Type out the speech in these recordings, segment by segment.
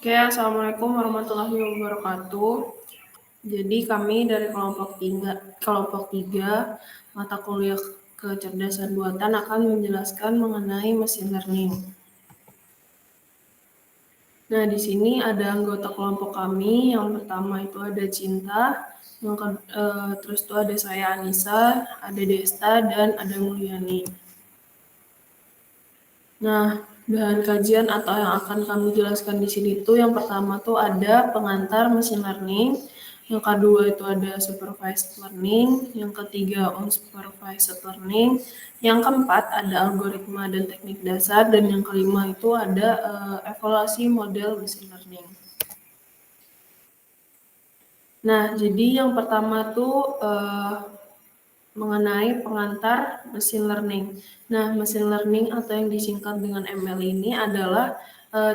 Oke, Assalamualaikum warahmatullahi wabarakatuh. Jadi kami dari kelompok tiga mata kuliah kecerdasan buatan akan menjelaskan mengenai mesin learning. Nah, di sini ada anggota kelompok kami. Yang pertama itu ada Cinta, terus itu ada saya Anissa, ada Desta, dan ada Mulyani. Nah, bahan kajian atau yang akan kami jelaskan di sini tuh yang pertama tuh ada pengantar machine learning, yang kedua itu ada supervised learning, yang ketiga unsupervised learning, yang keempat ada algoritma dan teknik dasar, dan yang kelima itu ada evaluasi model machine learning. Nah, jadi yang pertama tuh mengenai pengantar machine learning. Nah, machine learning atau yang disingkat dengan ML ini adalah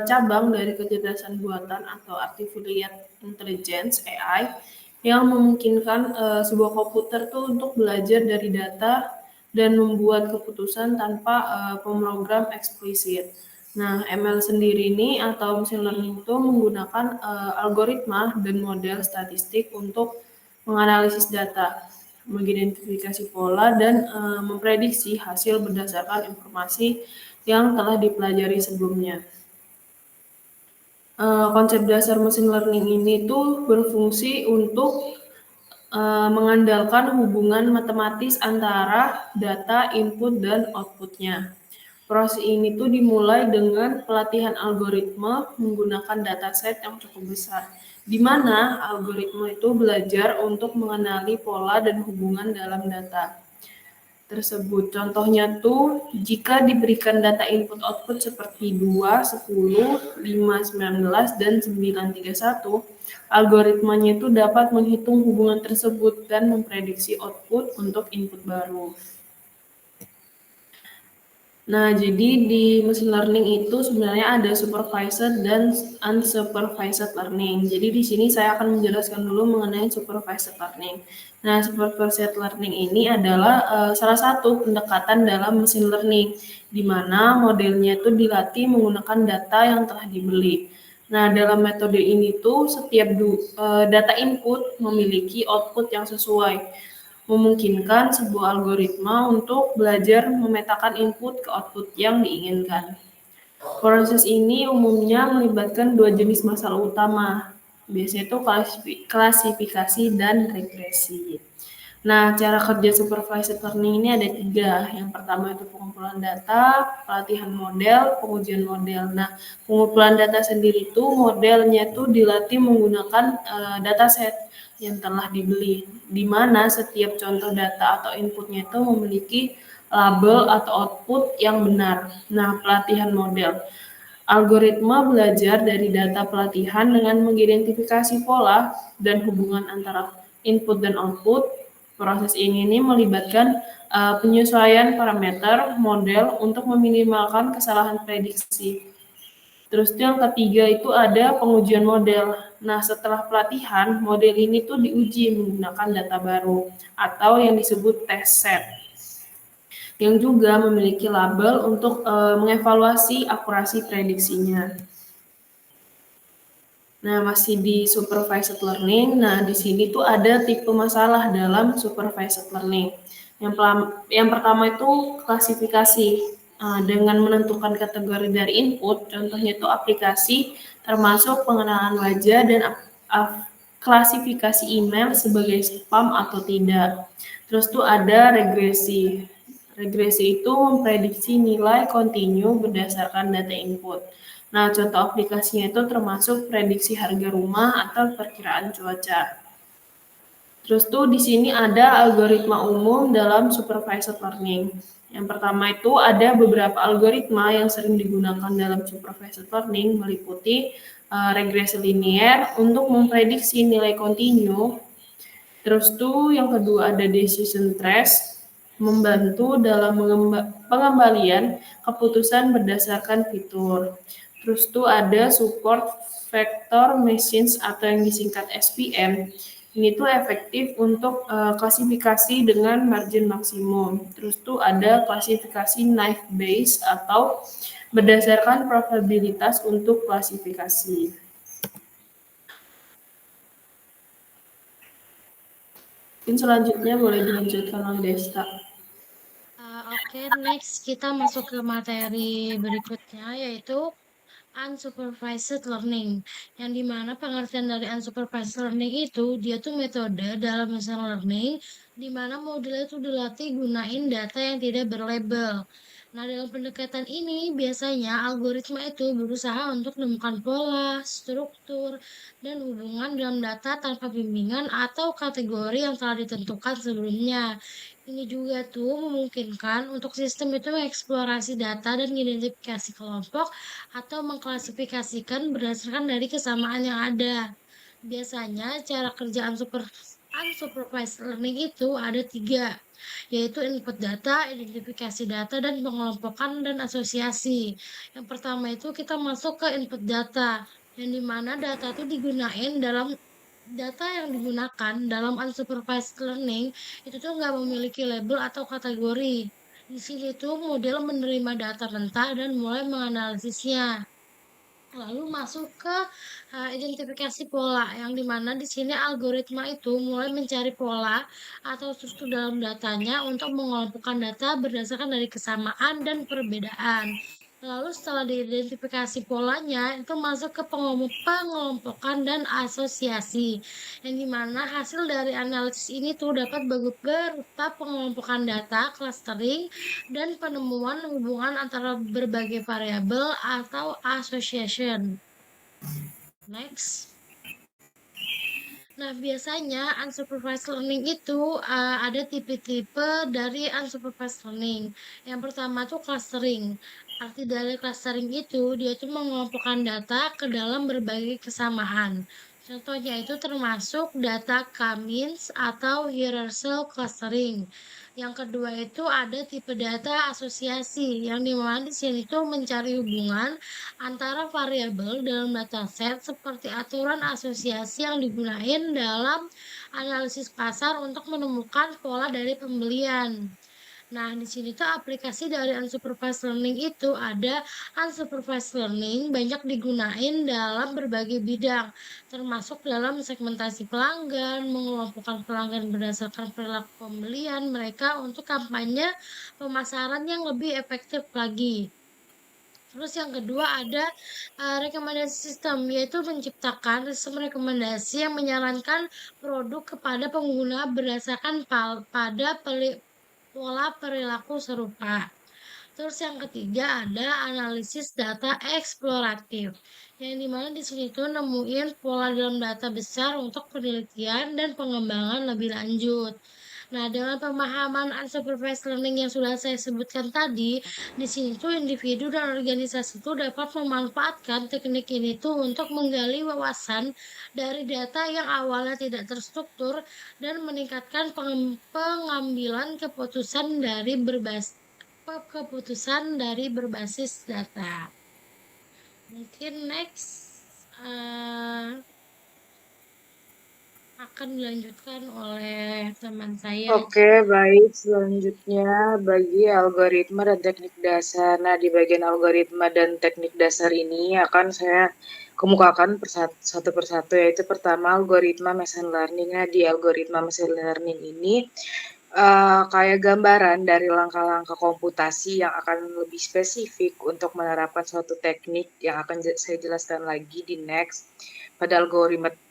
cabang dari kecerdasan buatan atau artificial intelligence (AI) yang memungkinkan sebuah komputer tuh untuk belajar dari data dan membuat keputusan tanpa pemrogram eksplisit. Nah, ML sendiri ini atau machine learning itu menggunakan algoritma dan model statistik untuk menganalisis data, mengidentifikasi pola, dan memprediksi hasil berdasarkan informasi yang telah dipelajari sebelumnya. Konsep dasar machine learning ini tuh berfungsi untuk mengandalkan hubungan matematis antara data input dan outputnya. Proses ini tuh dimulai dengan pelatihan algoritma menggunakan dataset yang cukup besar, di mana algoritma itu belajar untuk mengenali pola dan hubungan dalam data tersebut. Contohnya tuh jika diberikan data input output seperti 2, 10, 5, 19, dan 931, algoritmanya itu dapat menghitung hubungan tersebut dan memprediksi output untuk input baru. Nah, jadi di machine learning itu sebenarnya ada supervised dan unsupervised learning. Jadi di sini saya akan menjelaskan dulu mengenai supervised learning. Nah, supervised learning ini adalah salah satu pendekatan dalam machine learning, di mana modelnya itu dilatih menggunakan data yang telah dibeli. Nah, dalam metode ini tuh setiap data input memiliki output yang sesuai, memungkinkan sebuah algoritma untuk belajar memetakan input ke output yang diinginkan. Proses ini umumnya melibatkan dua jenis masalah utama, biasanya itu klasifikasi dan regresi. Nah, cara kerja supervised learning ini ada 3. Yang pertama itu pengumpulan data, pelatihan model, pengujian model. Nah, pengumpulan data sendiri itu modelnya itu dilatih menggunakan dataset yang telah dibeli, di mana setiap contoh data atau inputnya itu memiliki label atau output yang benar. Nah, pelatihan model. Algoritma belajar dari data pelatihan dengan mengidentifikasi pola dan hubungan antara input dan output. Proses ini melibatkan penyesuaian parameter model untuk meminimalkan kesalahan prediksi. Terus yang ketiga itu ada pengujian model. Nah, setelah pelatihan, model ini tuh diuji menggunakan data baru atau yang disebut test set, yang juga memiliki label untuk mengevaluasi akurasi prediksinya. Nah, masih di supervised learning. Nah, di sini tuh ada tipe masalah dalam supervised learning. Yang pertama itu klasifikasi. Dengan menentukan kategori dari input, contohnya itu aplikasi, termasuk pengenalan wajah dan klasifikasi email sebagai spam atau tidak. Terus tuh ada regresi. Regresi itu memprediksi nilai kontinu berdasarkan data input. Nah, contoh aplikasinya itu termasuk prediksi harga rumah atau perkiraan cuaca. Terus tuh di sini ada algoritma umum dalam supervised learning. Yang pertama itu ada beberapa algoritma yang sering digunakan dalam supervised learning meliputi regresi linier untuk memprediksi nilai kontinu. Terus tuh yang kedua ada decision trees, membantu dalam pengembalian keputusan berdasarkan fitur. Terus tuh ada support vector machines atau yang disingkat SVM. Ini tuh efektif untuk klasifikasi dengan margin maksimum. Terus tuh ada klasifikasi naive Bayes atau berdasarkan probabilitas untuk klasifikasi. Mungkin selanjutnya boleh dilanjutkan oleh Desta. Oke, next kita masuk ke materi berikutnya yaitu unsupervised learning, yang dimana pengertian dari unsupervised learning itu dia tuh metode dalam machine learning di mana model itu dilatih gunain data yang tidak berlabel. Nah, dalam pendekatan ini biasanya algoritma itu berusaha untuk menemukan pola, struktur, dan hubungan dalam data tanpa bimbingan atau kategori yang telah ditentukan sebelumnya. Ini juga tuh memungkinkan untuk sistem itu mengeksplorasi data dan mengidentifikasi kelompok atau mengklasifikasikan berdasarkan dari kesamaan yang ada. Biasanya cara kerja unsupervised learning itu ada tiga, yaitu input data, identifikasi data, dan pengelompokan dan asosiasi. Yang pertama itu kita masuk ke input data, yang dimana data itu data yang digunakan dalam unsupervised learning itu tuh nggak memiliki label atau kategori. Di sini tuh model menerima data mentah dan mulai menganalisisnya. Lalu masuk ke identifikasi pola, yang dimana di sini algoritma itu mulai mencari pola atau struktur dalam datanya untuk mengelompokkan data berdasarkan dari kesamaan dan perbedaan. Lalu setelah diidentifikasi polanya, itu masuk ke pengelompokan dan asosiasi, yang dimana hasil dari analisis ini tuh dapat berupa pengelompokan data, clustering, dan penemuan hubungan antara berbagai variabel atau association. Next. Nah, biasanya unsupervised learning itu ada tipe-tipe dari unsupervised learning. Yang pertama tuh clustering. Arti dari clustering itu, dia tuh mengelompokkan data ke dalam berbagai kesamaan. Contohnya itu termasuk data k-means atau hierarchical clustering. Yang kedua itu ada tipe data asosiasi, yang dimana di sini tuh mencari hubungan antara variabel dalam dataset seperti aturan asosiasi yang digunakan dalam analisis pasar untuk menemukan pola dari pembelian. Nah, di sini tuh aplikasi dari unsupervised learning itu ada unsupervised learning banyak digunain dalam berbagai bidang, termasuk dalam segmentasi pelanggan, mengelompokkan pelanggan berdasarkan perilaku pembelian mereka untuk kampanye pemasaran yang lebih efektif lagi. Terus yang kedua ada rekomendasi sistem, yaitu menciptakan sistem rekomendasi yang menyarankan produk kepada pengguna berdasarkan pola perilaku serupa. Terus yang ketiga ada analisis data eksploratif, yang dimana di sini tuh nemuin pola dalam data besar untuk penelitian dan pengembangan lebih lanjut. Nah, dengan pemahaman unsupervised learning yang sudah saya sebutkan tadi, di sini tuh individu dan organisasi itu dapat memanfaatkan teknik ini tuh untuk menggali wawasan dari data yang awalnya tidak terstruktur dan meningkatkan pengambilan keputusan dari berbasis data. Mungkin next akan dilanjutkan oleh teman saya. Oke, baik. Selanjutnya bagi algoritma dan teknik dasar. Nah, di bagian algoritma dan teknik dasar ini akan saya kemukakan satu persatu, yaitu pertama algoritma machine learning. Nah, di algoritma machine learning ini kayak gambaran dari langkah-langkah komputasi yang akan lebih spesifik untuk menerapkan suatu teknik yang akan saya jelaskan lagi di next. Pada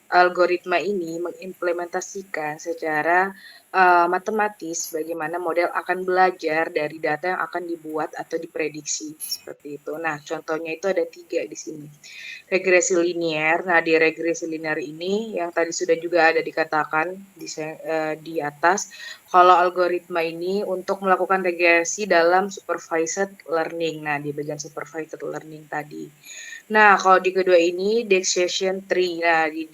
algoritma ini mengimplementasikan secara matematis bagaimana model akan belajar dari data yang akan dibuat atau diprediksi seperti itu. Nah, contohnya itu ada 3 di sini. Regresi linier. Nah, di regresi linier ini yang tadi sudah juga ada dikatakan di atas, kalau algoritma ini untuk melakukan regresi dalam supervised learning. Nah, di bagian supervised learning tadi. Nah, kalau di kedua ini decision tree. Nah, di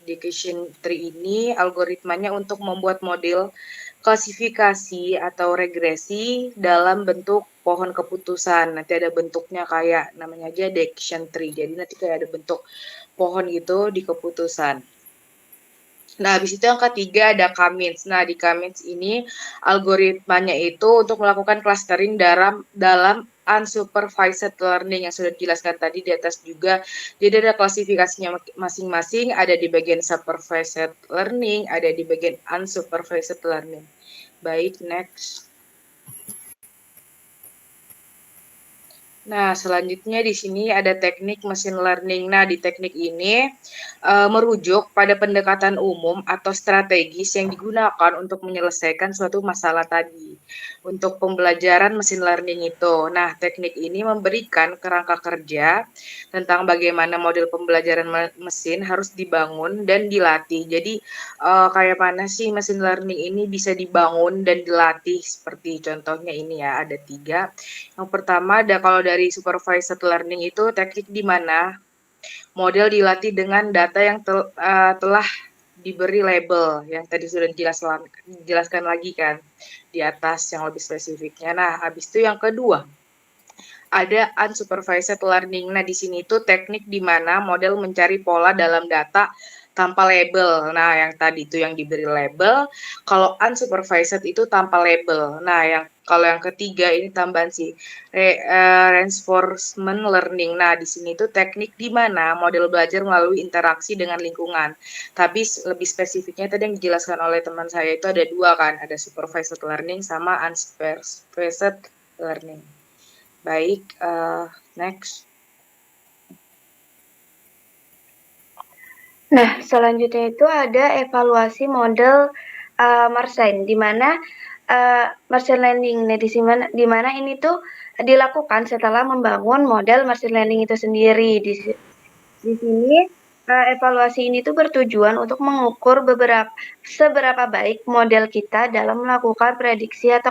decision tree ini algoritmanya untuk membuat model klasifikasi atau regresi dalam bentuk pohon keputusan. Nanti ada bentuknya kayak namanya aja decision tree. Jadi nanti kayak ada bentuk pohon gitu di keputusan. Nah, habis itu yang ketiga ada k-means. Nah, di k-means ini algoritmanya itu untuk melakukan clustering dalam unsupervised learning yang sudah dijelaskan tadi di atas juga. Jadi ada klasifikasinya masing-masing, ada di bagian supervised learning, ada di bagian unsupervised learning. Baik, next. Nah, selanjutnya di sini ada teknik machine learning. Nah, di teknik ini merujuk pada pendekatan umum atau strategis yang digunakan untuk menyelesaikan suatu masalah tadi. Untuk pembelajaran machine learning itu. Nah, teknik ini memberikan kerangka kerja tentang bagaimana model pembelajaran mesin harus dibangun dan dilatih. Jadi, kayak mana sih machine learning ini bisa dibangun dan dilatih? Seperti contohnya ini ya, ada 3. Yang pertama ada kalau dari supervised learning itu teknik di mana model dilatih dengan data yang telah diberi label yang tadi sudah dijelaskan lagi kan di atas yang lebih spesifiknya. Nah, habis itu yang kedua ada unsupervised learning. Nah, di sini itu teknik di mana model mencari pola dalam data tanpa label. Nah, yang tadi itu yang diberi label, kalau unsupervised itu tanpa label. Nah, kalau yang ketiga ini tambahan sih reinforcement learning. Nah, di sini itu teknik di mana model belajar melalui interaksi dengan lingkungan. Tapi lebih spesifiknya tadi yang dijelaskan oleh teman saya itu ada 2 kan, ada supervised learning sama unsupervised learning. Baik, next. Nah, selanjutnya itu ada evaluasi model Mersenne, di mana machine learning di mana ini tuh dilakukan setelah membangun model machine learning itu sendiri. Di sini evaluasi ini tuh bertujuan untuk mengukur seberapa baik model kita dalam melakukan prediksi atau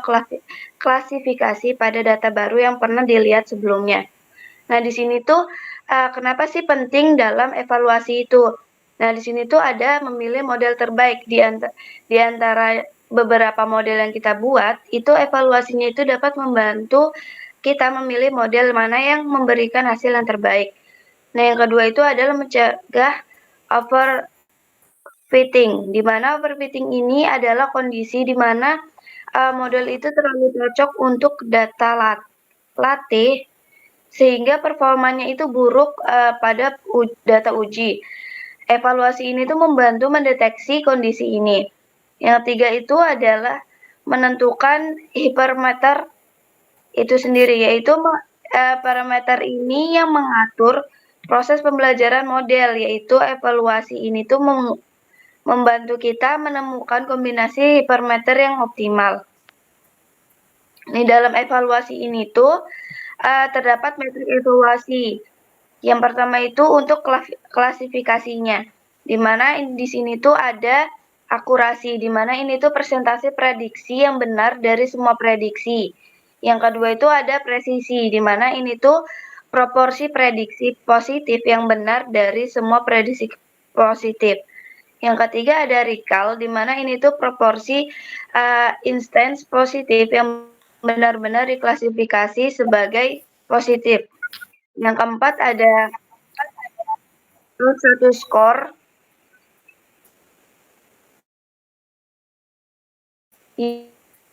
klasifikasi pada data baru yang pernah dilihat sebelumnya. Nah, di sini tuh kenapa sih penting dalam evaluasi itu? Nah, di sini tuh ada memilih model terbaik di antara beberapa model yang kita buat, itu evaluasinya itu dapat membantu kita memilih model mana yang memberikan hasil yang terbaik. Nah, yang kedua itu adalah mencegah overfitting, di mana overfitting ini adalah kondisi di mana model itu terlalu cocok untuk data latih sehingga performanya itu buruk pada data uji. Evaluasi ini tuh membantu mendeteksi kondisi ini. Yang ketiga itu adalah menentukan hipermeter itu sendiri, yaitu parameter ini yang mengatur proses pembelajaran model, yaitu evaluasi ini tuh membantu kita menemukan kombinasi hipermeter yang optimal. Di dalam evaluasi ini tuh terdapat metrik evaluasi. Yang pertama itu untuk klasifikasinya, di mana di sini tuh ada akurasi, di mana ini tuh persentase prediksi yang benar dari semua prediksi. Yang kedua itu ada presisi, di mana ini tuh proporsi prediksi positif yang benar dari semua prediksi positif. Yang ketiga ada recall, di mana ini tuh proporsi instance positif yang benar-benar diklasifikasi sebagai positif. Yang keempat ada satu skor,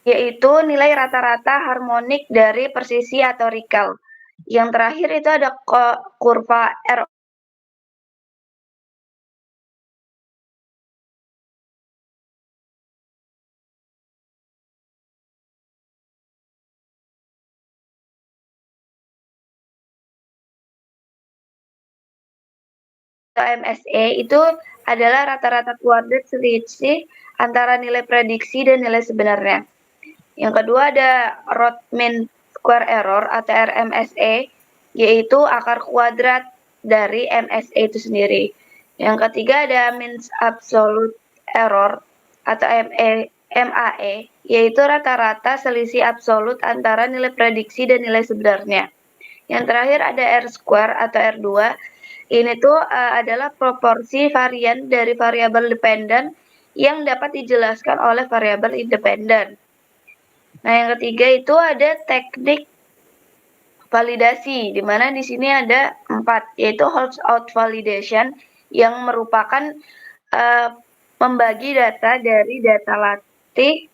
yaitu nilai rata-rata harmonik dari persisi atau recall. Yang terakhir itu ada kurva R MSE itu adalah rata-rata kuadrat selisih antara nilai prediksi dan nilai sebenarnya. Yang kedua ada root mean square error atau RMSE, yaitu akar kuadrat dari MSE itu sendiri. Yang ketiga ada mean absolute error atau MAE, yaitu rata-rata selisih absolut antara nilai prediksi dan nilai sebenarnya. Yang terakhir ada R square atau R2. Ini tuh adalah proporsi varian dari variabel dependen yang dapat dijelaskan oleh variabel independen. Nah, yang ketiga itu ada teknik validasi, di mana di sini ada 4, yaitu holds out validation yang merupakan membagi data dari data latih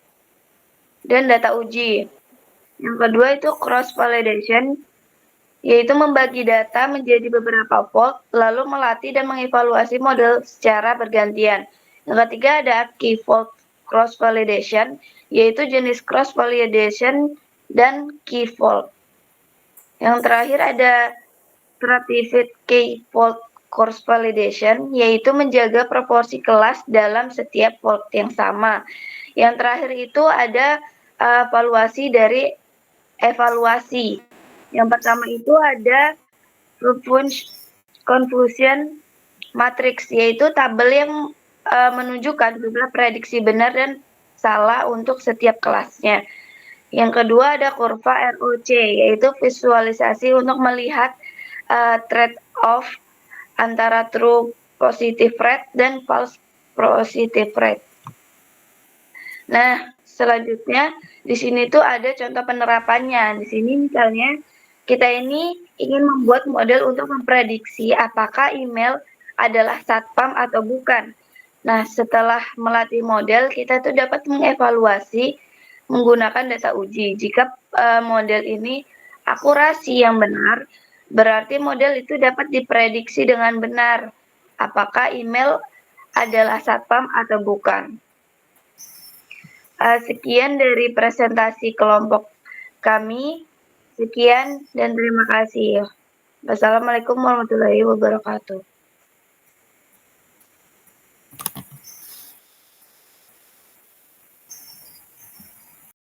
dan data uji. Yang kedua itu cross-validation, yaitu membagi data menjadi beberapa fault, lalu melatih dan mengevaluasi model secara bergantian. Yang ketiga ada key fault cross-validation, yaitu jenis cross-validation dan key fault. Yang terakhir ada stratified key fault cross-validation, yaitu menjaga proporsi kelas dalam setiap fault yang sama. Yang terakhir itu ada evaluasi dari evaluasi. Yang pertama itu ada confusion matrix, yaitu tabel yang menunjukkan jumlah prediksi benar dan salah untuk setiap kelasnya. Yang kedua ada kurva ROC, yaitu visualisasi untuk melihat trade-off antara true positive rate dan false positive rate. Nah, selanjutnya di sini tuh ada contoh penerapannya. Di sini misalnya kita ini ingin membuat model untuk memprediksi apakah email adalah satpam atau bukan. Nah, setelah melatih model, kita tuh dapat mengevaluasi menggunakan data uji. Jika model ini akurasi yang benar, berarti model itu dapat diprediksi dengan benar apakah email adalah satpam atau bukan. Sekian dari presentasi kelompok kami. Sekian dan terima kasih. Wassalamualaikum warahmatullahi wabarakatuh.